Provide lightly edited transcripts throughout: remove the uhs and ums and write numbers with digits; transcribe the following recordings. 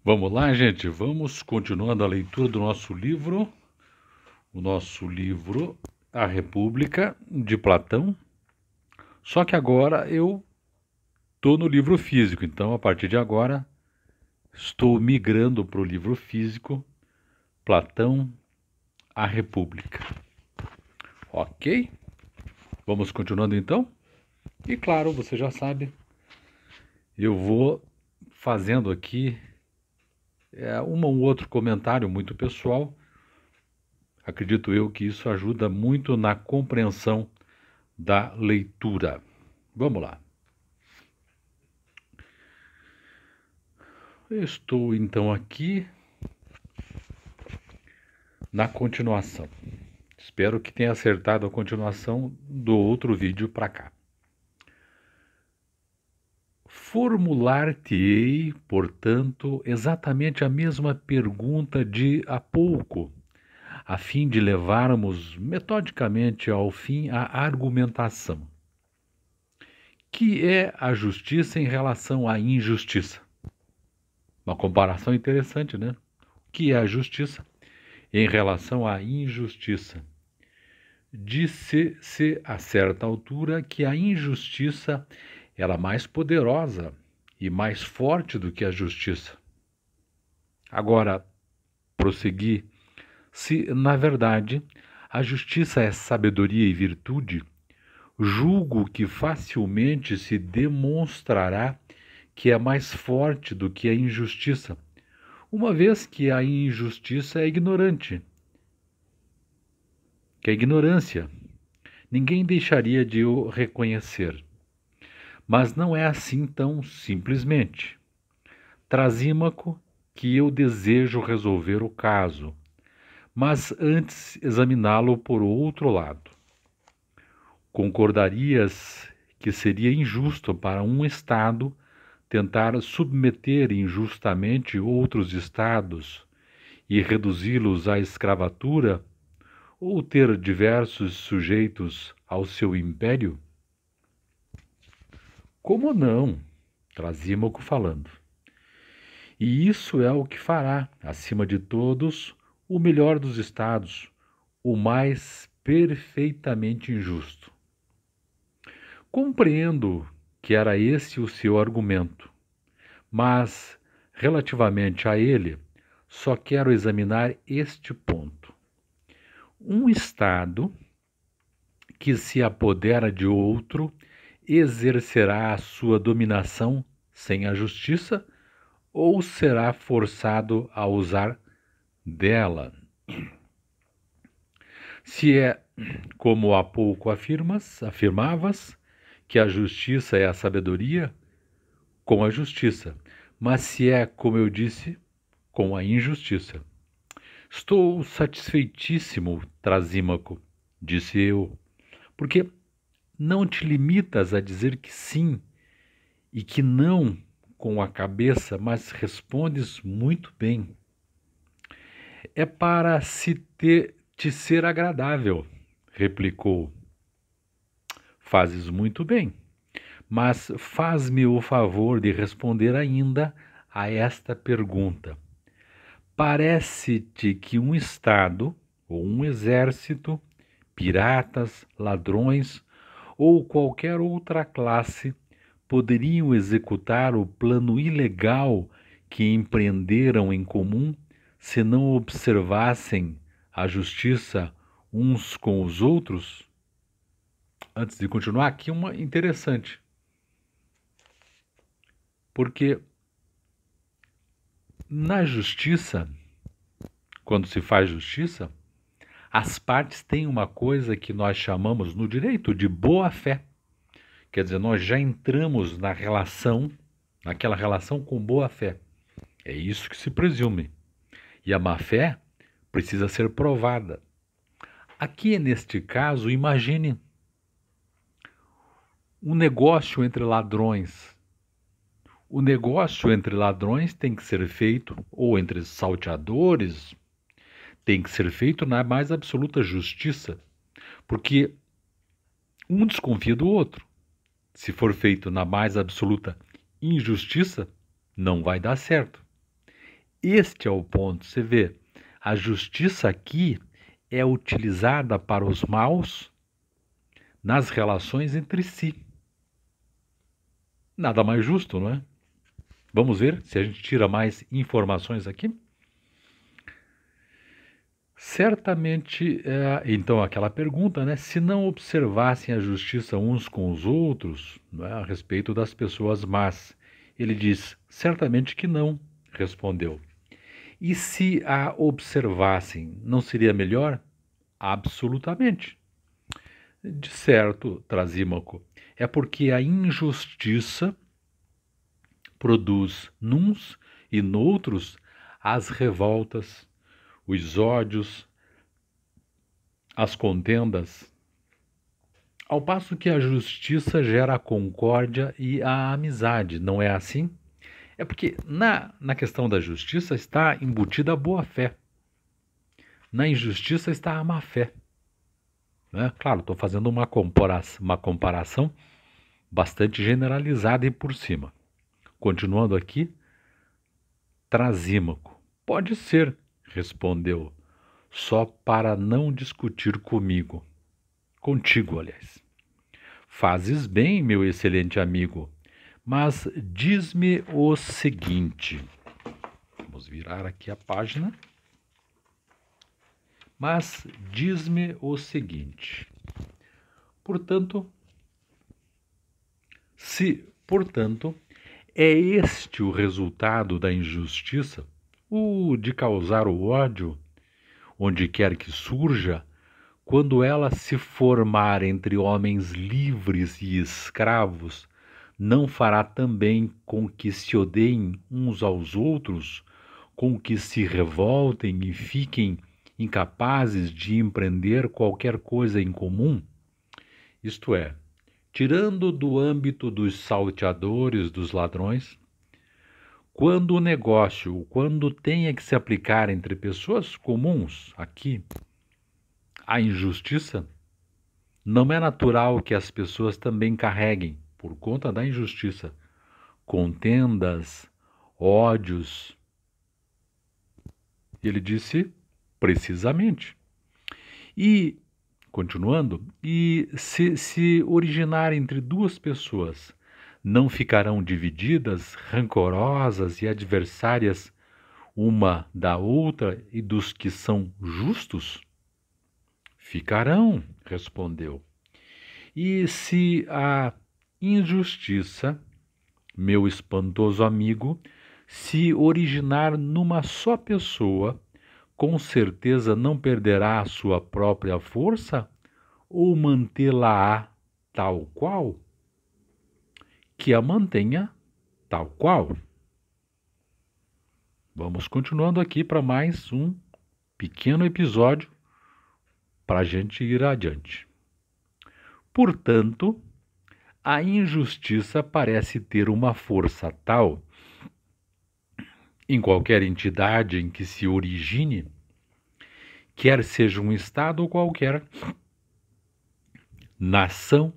Vamos lá, gente, vamos continuando a leitura do nosso livro A República, de Platão, só que agora eu estou no livro físico, então a partir de agora estou migrando para o livro físico, Platão, A República. Ok? Vamos continuando então? E claro, você já sabe, eu vou fazendo aqui um ou outro comentário muito pessoal. Acredito eu que isso ajuda muito na compreensão da leitura. Vamos lá. Eu estou então aqui na continuação. Espero que tenha acertado a continuação do outro vídeo para cá. Formular-te-ei, portanto, exatamente a mesma pergunta de há pouco, a fim de levarmos metodicamente ao fim a argumentação. Que é a justiça em relação à injustiça? Uma comparação interessante, né? O que é a justiça em relação à injustiça? Disse-se a certa altura que a injustiça era mais poderosa e mais forte do que a justiça. Agora, prossegui, se na verdade a justiça é sabedoria e virtude, julgo que facilmente se demonstrará que é mais forte do que a injustiça, uma vez que a injustiça é ignorante. Que a ignorância, ninguém deixaria de o reconhecer. Mas não é assim tão simplesmente. Trasímaco que eu desejo resolver o caso, mas antes examiná-lo por outro lado. Concordarias que seria injusto para um Estado tentar submeter injustamente outros Estados e reduzi-los à escravatura, ou ter diversos sujeitos ao seu império? Como não? Trasímaco falando. E isso é o que fará, acima de todos, o melhor dos estados, o mais perfeitamente injusto. Compreendo que era esse o seu argumento, mas, relativamente a ele, só quero examinar este ponto. Um Estado que se apodera de outro exercerá a sua dominação sem a justiça ou será forçado a usar dela? Se é, como há pouco afirmavas, que a justiça é a sabedoria, com a justiça, mas se é, como eu disse, com a injustiça. Estou satisfeitíssimo, Trasímaco, disse eu, porque não te limitas a dizer que sim e que não com a cabeça, mas respondes muito bem. É para te ser agradável, replicou. Fazes muito bem, mas faz-me o favor de responder ainda a esta pergunta. Parece-te que um Estado ou um exército, piratas, ladrões ou qualquer outra classe poderiam executar o plano ilegal que empreenderam em comum se não observassem a justiça uns com os outros? Antes de continuar, aqui uma interessante. Porque na justiça, quando se faz justiça, as partes têm uma coisa que nós chamamos no direito de boa-fé. Quer dizer, nós já entramos naquela relação com boa-fé. É isso que se presume. E a má-fé precisa ser provada. Aqui, neste caso, imagine um negócio entre ladrões. O negócio entre ladrões tem que ser feito, ou entre salteadores, tem que ser feito na mais absoluta justiça, porque um desconfia do outro. Se for feito na mais absoluta injustiça, não vai dar certo. Este é o ponto. Você vê, a justiça aqui é utilizada para os maus nas relações entre si. Nada mais justo, não é? Vamos ver se a gente tira mais informações aqui. Certamente, então aquela pergunta, né? Se não observassem a justiça uns com os outros, não é, a respeito das pessoas más, ele diz, certamente que não, respondeu. E se a observassem, não seria melhor? Absolutamente. De certo, Trasímaco, é porque a injustiça produz nuns e noutros as revoltas, os ódios, as contendas, ao passo que a justiça gera a concórdia e a amizade, não é assim? É porque na questão da justiça está embutida a boa-fé. Na injustiça está a má-fé. Né? Claro, estou fazendo uma comparação bastante generalizada e por cima. Continuando aqui, Trasímaco. Pode ser, respondeu, só para não discutir comigo. Contigo, aliás. Fazes bem, meu excelente amigo, mas diz-me o seguinte. Vamos virar aqui a página. Mas diz-me o seguinte. Portanto, é este o resultado da injustiça, o de causar o ódio, onde quer que surja, quando ela se formar entre homens livres e escravos, não fará também com que se odeiem uns aos outros, com que se revoltem e fiquem incapazes de empreender qualquer coisa em comum? Isto é, tirando do âmbito dos salteadores, dos ladrões, quando o negócio, quando tenha que se aplicar entre pessoas comuns, aqui, a injustiça, não é natural que as pessoas também carreguem, por conta da injustiça, contendas, ódios. Ele disse precisamente. E, continuando, e se originar entre duas pessoas, não ficarão divididas, rancorosas e adversárias uma da outra e dos que são justos? Ficarão, respondeu. E se a injustiça, meu espantoso amigo, se originar numa só pessoa, com certeza não perderá a sua própria força ou mantê-la-á tal qual? Que a mantenha tal qual. Vamos continuando aqui para mais um pequeno episódio para a gente ir adiante. Portanto, a injustiça parece ter uma força tal em qualquer entidade em que se origine, quer seja um estado qualquer, nação,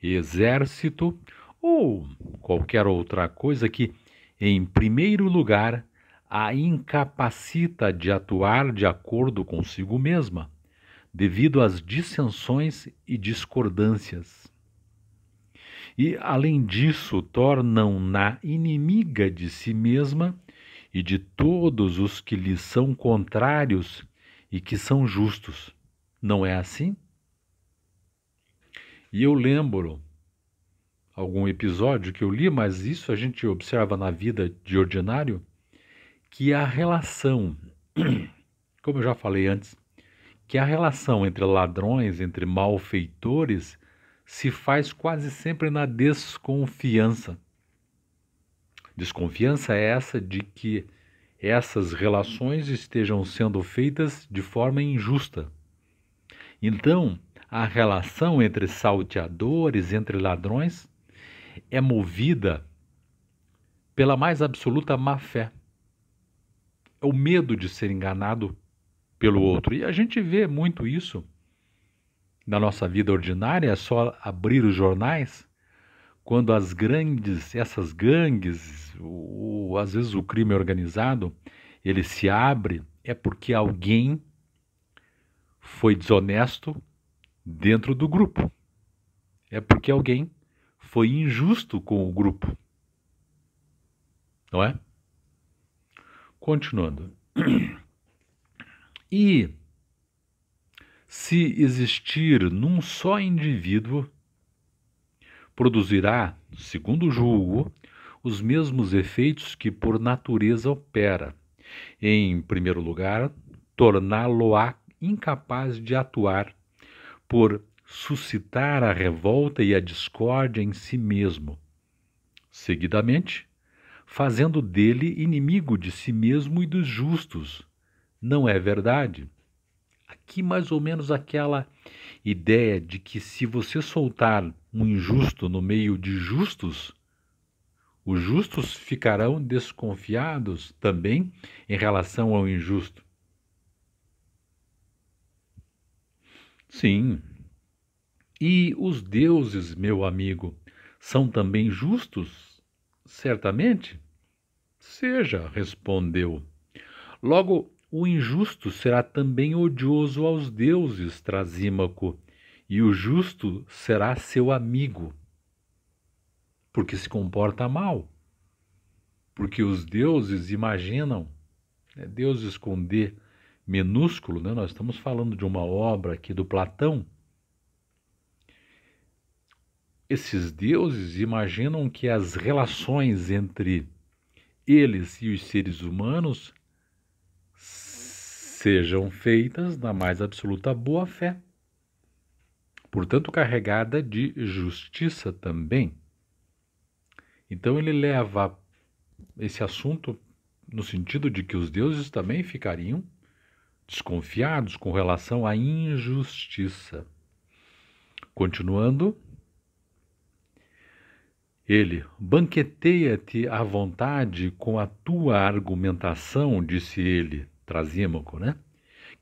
exército ou qualquer outra coisa que, em primeiro lugar, a incapacita de atuar de acordo consigo mesma, devido às dissensões e discordâncias. E, além disso, tornam-na inimiga de si mesma e de todos os que lhe são contrários e que são justos. Não é assim? E eu lembro algum episódio que eu li, mas isso a gente observa na vida de ordinário, que a relação, como eu já falei antes, que a relação entre ladrões, entre malfeitores, se faz quase sempre na desconfiança. Desconfiança é essa de que essas relações estejam sendo feitas de forma injusta. Então, a relação entre salteadores, entre ladrões, é movida pela mais absoluta má-fé. É o medo de ser enganado pelo outro. E a gente vê muito isso na nossa vida ordinária, é só abrir os jornais, quando essas gangues, às vezes o crime organizado, ele se abre, é porque alguém foi desonesto dentro do grupo. É porque alguém foi injusto com o grupo. Não é? Continuando. E se existir num só indivíduo, produzirá, segundo julgo, os mesmos efeitos que por natureza opera. Em primeiro lugar, torná-lo-á incapaz de atuar, por suscitar a revolta e a discórdia em si mesmo. Seguidamente, fazendo dele inimigo de si mesmo e dos justos. Não é verdade? Aqui mais ou menos aquela ideia de que se você soltar um injusto no meio de justos, os justos ficarão desconfiados também em relação ao injusto. Sim. E os deuses, meu amigo, são também justos? Certamente. Seja, respondeu. Logo, o injusto será também odioso aos deuses, Trasímaco, e o justo será seu amigo, porque se comporta mal. Porque os deuses imaginam, deuses com D minúsculo, né? Nós estamos falando de uma obra aqui do Platão. Esses deuses imaginam que as relações entre eles e os seres humanos sejam feitas na mais absoluta boa-fé, portanto carregada de justiça também. Então ele leva esse assunto no sentido de que os deuses também ficariam desconfiados com relação à injustiça. Continuando, ele, banqueteia-te à vontade com a tua argumentação, disse ele, Trasímaco, né?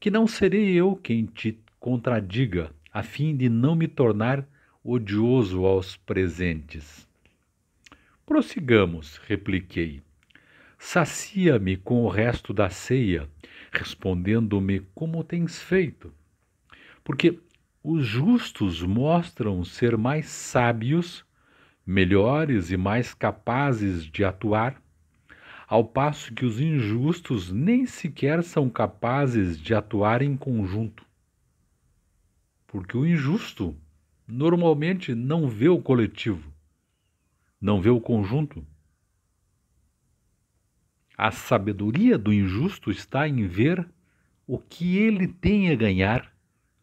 Que não serei eu quem te contradiga, a fim de não me tornar odioso aos presentes. Prossigamos, repliquei. Sacia-me com o resto da ceia, respondendo-me como tens feito. Porque os justos mostram ser mais sábios, melhores e mais capazes de atuar, ao passo que os injustos nem sequer são capazes de atuar em conjunto. Porque o injusto normalmente não vê o coletivo, não vê o conjunto. A sabedoria do injusto está em ver o que ele tem a ganhar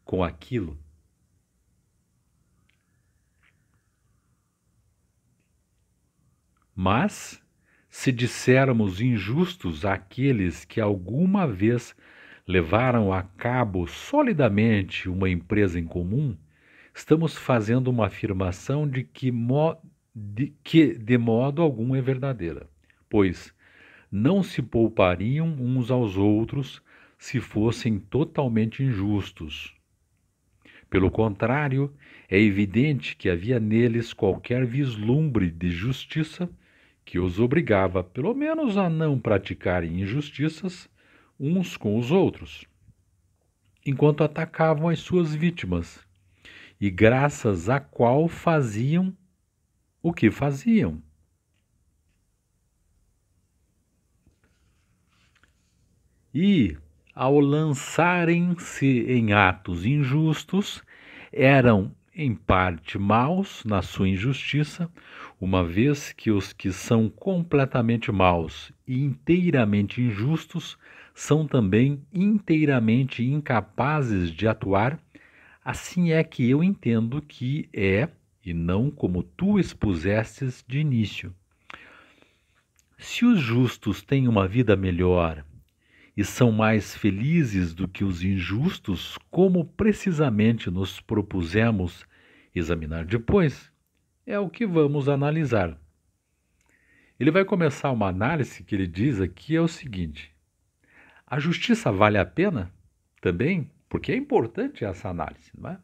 com aquilo. Mas, se dissermos injustos àqueles que alguma vez levaram a cabo solidamente uma empresa em comum, estamos fazendo uma afirmação que de modo algum é verdadeira, pois não se poupariam uns aos outros se fossem totalmente injustos. Pelo contrário, é evidente que havia neles qualquer vislumbre de justiça que os obrigava, pelo menos, a não praticarem injustiças uns com os outros, enquanto atacavam as suas vítimas, e graças à qual faziam o que faziam. E, ao lançarem-se em atos injustos, eram em parte maus na sua injustiça, uma vez que os que são completamente maus e inteiramente injustos são também inteiramente incapazes de atuar. Assim é que eu entendo que é, e não como tu expusestes de início. Se os justos têm uma vida melhor e são mais felizes do que os injustos, como precisamente nos propusemos examinar depois, é o que vamos analisar. Ele vai começar uma análise que ele diz aqui é o seguinte: a justiça vale a pena também? Porque é importante essa análise, não é?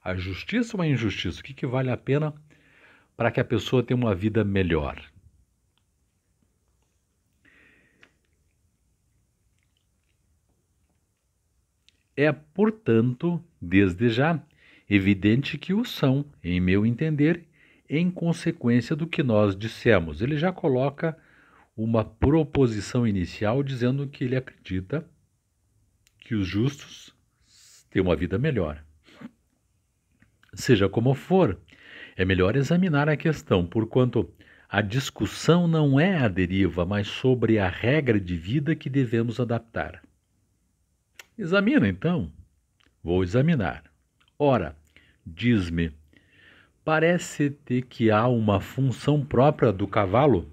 A justiça ou a injustiça? O que vale a pena para que a pessoa tenha uma vida melhor. É, portanto, desde já, evidente que o são, em meu entender, em consequência do que nós dissemos. Ele já coloca uma proposição inicial dizendo que ele acredita que os justos têm uma vida melhor. Seja como for, é melhor examinar a questão, porquanto a discussão não é a deriva, mas sobre a regra de vida que devemos adaptar. Examina, então. Vou examinar. Ora, diz-me, parece-te que há uma função própria do cavalo?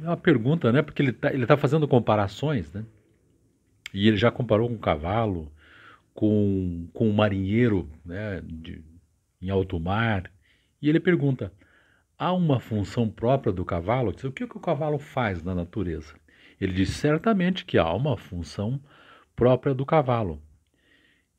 É uma pergunta, né? Porque ele tá fazendo comparações, né? E ele já comparou com o cavalo, com um marinheiro, né, em alto mar. E ele pergunta, há uma função própria do cavalo? O que o cavalo faz na natureza? Ele diz certamente que há uma função própria do cavalo.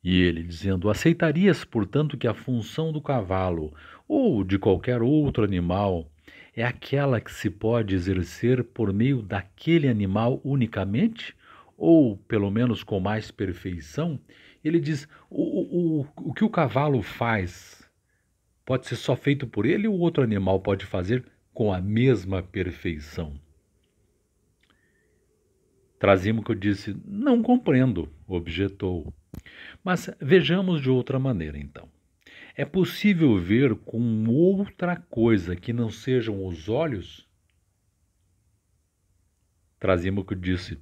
E ele dizendo, aceitarias, portanto, que a função do cavalo ou de qualquer outro animal é aquela que se pode exercer por meio daquele animal unicamente? Ou, pelo menos, com mais perfeição? Ele diz, o que o cavalo faz pode ser só feito por ele ou outro animal pode fazer com a mesma perfeição? Trazimo que eu disse, não compreendo, objetou. Mas vejamos de outra maneira, então. É possível ver com outra coisa que não sejam os olhos? Trazimo que eu disse,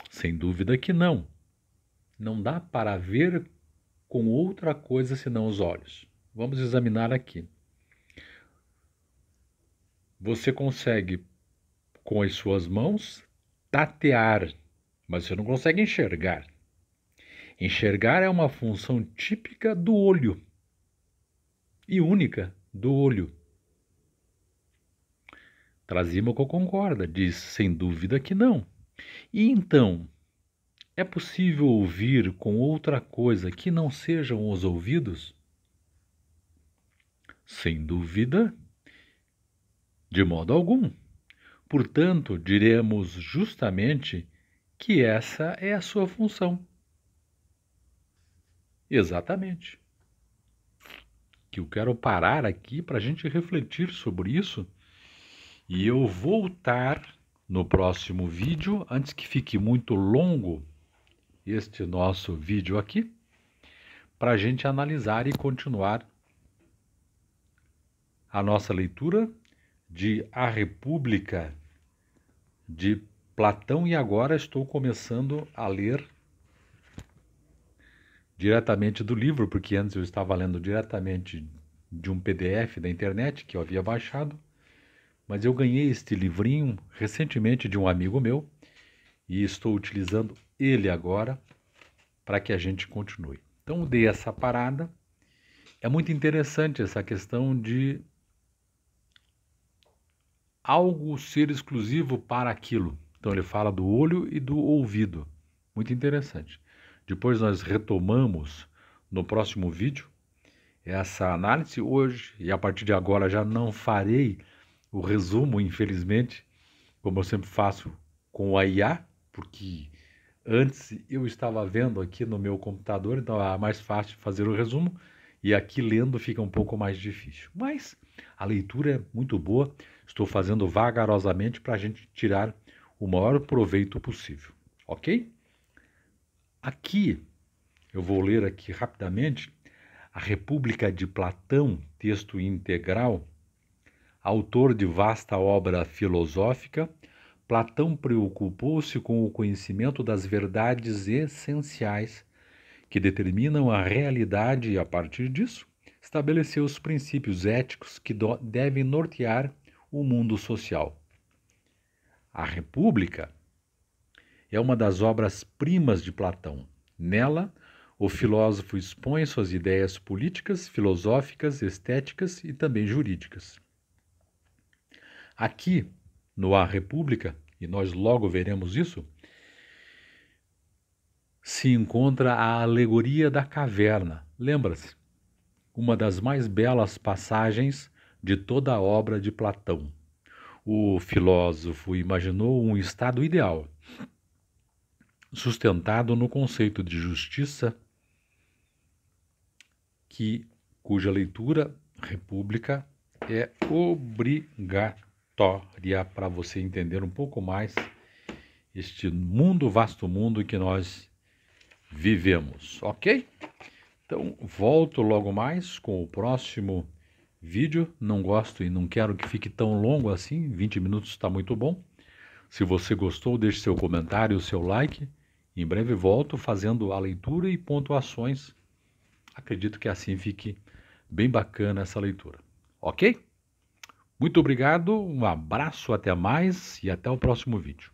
sem dúvida que não. Não dá para ver com outra coisa senão os olhos. Vamos examinar aqui. Você consegue, com as suas mãos, tatear, mas você não consegue enxergar. Enxergar é uma função típica do olho e única do olho. Trasímaco concorda, diz sem dúvida que não. E então, é possível ouvir com outra coisa que não sejam os ouvidos? Sem dúvida, de modo algum. Portanto, diremos justamente que essa é a sua função. Exatamente. Que eu quero parar aqui para a gente refletir sobre isso e eu voltar no próximo vídeo, antes que fique muito longo este nosso vídeo aqui, para a gente analisar e continuar a nossa leitura de A República de Platão, e agora estou começando a ler diretamente do livro, porque antes eu estava lendo diretamente de um PDF da internet que eu havia baixado, mas eu ganhei este livrinho recentemente de um amigo meu e estou utilizando ele agora para que a gente continue. Então dei essa parada. É muito interessante essa questão de algo ser exclusivo para aquilo. Então ele fala do olho e do ouvido. Muito interessante. Depois nós retomamos no próximo vídeo essa análise hoje, e a partir de agora já não farei o resumo, infelizmente, como eu sempre faço com a IA, porque antes eu estava vendo aqui no meu computador, então é mais fácil fazer o resumo, e aqui lendo fica um pouco mais difícil. Mas a leitura é muito boa, estou fazendo vagarosamente para a gente tirar o maior proveito possível, ok? Aqui, eu vou ler aqui rapidamente A República de Platão, texto integral. Autor de vasta obra filosófica, Platão preocupou-se com o conhecimento das verdades essenciais que determinam a realidade e, a partir disso, estabeleceu os princípios éticos que devem nortear o mundo social. A República é uma das obras-primas de Platão. Nela, o filósofo expõe suas ideias políticas, filosóficas, estéticas e também jurídicas. Aqui, no A República, e nós logo veremos isso, se encontra a alegoria da caverna. Lembra-se? uma das mais belas passagens de toda a obra de Platão. O filósofo imaginou um estado ideal, sustentado no conceito de justiça, cuja leitura, República, é obrigatória para você entender um pouco mais este mundo, vasto mundo em que nós vivemos, ok? Então, volto logo mais com o próximo vídeo. Não gosto e não quero que fique tão longo assim, 20 minutos está muito bom. Se você gostou, deixe seu comentário, seu like. Em breve volto fazendo a leitura e pontuações. Acredito que assim fique bem bacana essa leitura, ok? Muito obrigado, um abraço, até mais e até o próximo vídeo.